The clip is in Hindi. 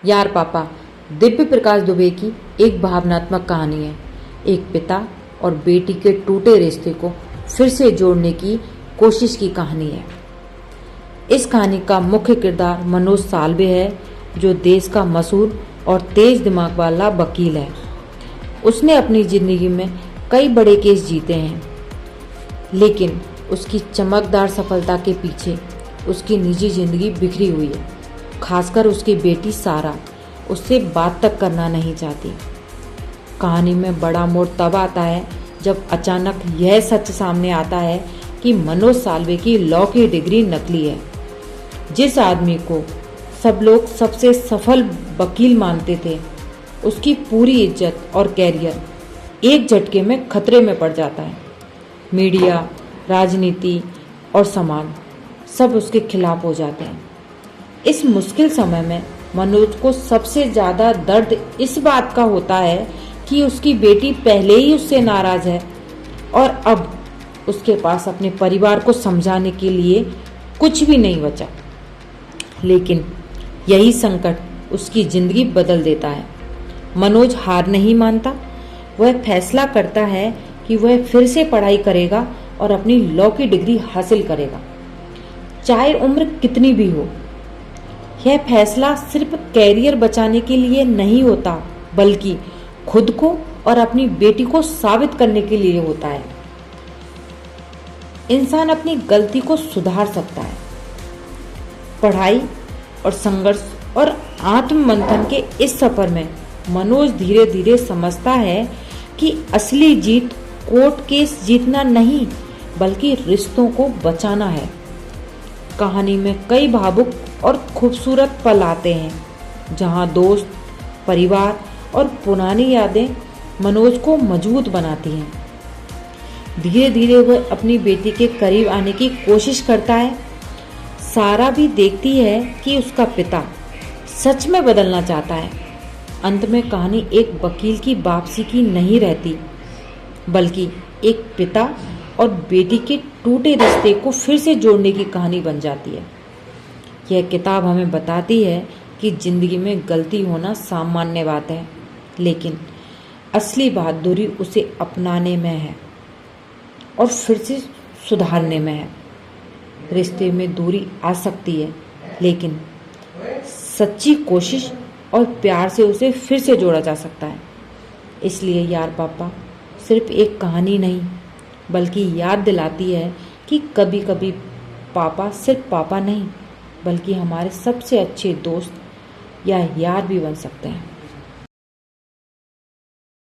यार पापा, दिव्य प्रकाश दुबे की एक भावनात्मक कहानी है। एक पिता और बेटी के टूटे रिश्ते को फिर से जोड़ने की कोशिश की कहानी है। इस कहानी का मुख्य किरदार मनोज साल्वे है, जो देश का मशहूर और तेज दिमाग वाला वकील है। उसने अपनी जिंदगी में कई बड़े केस जीते हैं, लेकिन उसकी चमकदार सफलता के पीछे उसकी निजी जिंदगी बिखरी हुई है। खासकर उसकी बेटी सारा उससे बात तक करना नहीं चाहती। कहानी में बड़ा मोड़ तब आता है जब अचानक यह सच सामने आता है कि मनोज साल्वे की लॉ की डिग्री नकली है। जिस आदमी को सब लोग सबसे सफल वकील मानते थे, उसकी पूरी इज्जत और कैरियर एक झटके में खतरे में पड़ जाता है। मीडिया, राजनीति और समाज सब उसके खिलाफ हो जाते हैं। इस मुश्किल समय में मनोज को सबसे ज़्यादा दर्द इस बात का होता है कि उसकी बेटी पहले ही उससे नाराज़ है और अब उसके पास अपने परिवार को समझाने के लिए कुछ भी नहीं बचा। लेकिन यही संकट उसकी ज़िंदगी बदल देता है। मनोज हार नहीं मानता। वह फैसला करता है कि वह फिर से पढ़ाई करेगा और अपनी लॉ की डिग्री हासिल करेगा, चाहे उम्र कितनी भी हो। यह फैसला सिर्फ कैरियर बचाने के लिए नहीं होता, बल्कि खुद को और अपनी बेटी को साबित करने के लिए होता है। इंसान अपनी गलती को सुधार सकता है। पढ़ाई और संघर्ष और आत्ममंथन के इस सफर में मनोज धीरे धीरे समझता है कि असली जीत कोर्ट केस जीतना नहीं, बल्कि रिश्तों को बचाना है। कहानी में कई भावुक और खूबसूरत पल आते हैं, जहां दोस्त, परिवार और पुरानी यादें मनोज को मजबूत बनाती हैं। धीरे धीरे वह अपनी बेटी के करीब आने की कोशिश करता है। सारा भी देखती है कि उसका पिता सच में बदलना चाहता है। अंत में कहानी एक वकील की वापसी की नहीं रहती, बल्कि एक पिता और बेटी के टूटे रिश्ते को फिर से जोड़ने की कहानी बन जाती है। यह किताब हमें बताती है कि जिंदगी में गलती होना सामान्य बात है, लेकिन असली बहादुरी उसे अपनाने में है और फिर से सुधारने में है। रिश्ते में दूरी आ सकती है, लेकिन सच्ची कोशिश और प्यार से उसे फिर से जोड़ा जा सकता है। इसलिए यार पापा, सिर्फ एक कहानी नहीं, बल्कि याद दिलाती है कि कभी कभी पापा सिर्फ पापा नहीं, बल्कि हमारे सबसे अच्छे दोस्त या यार भी बन सकते हैं।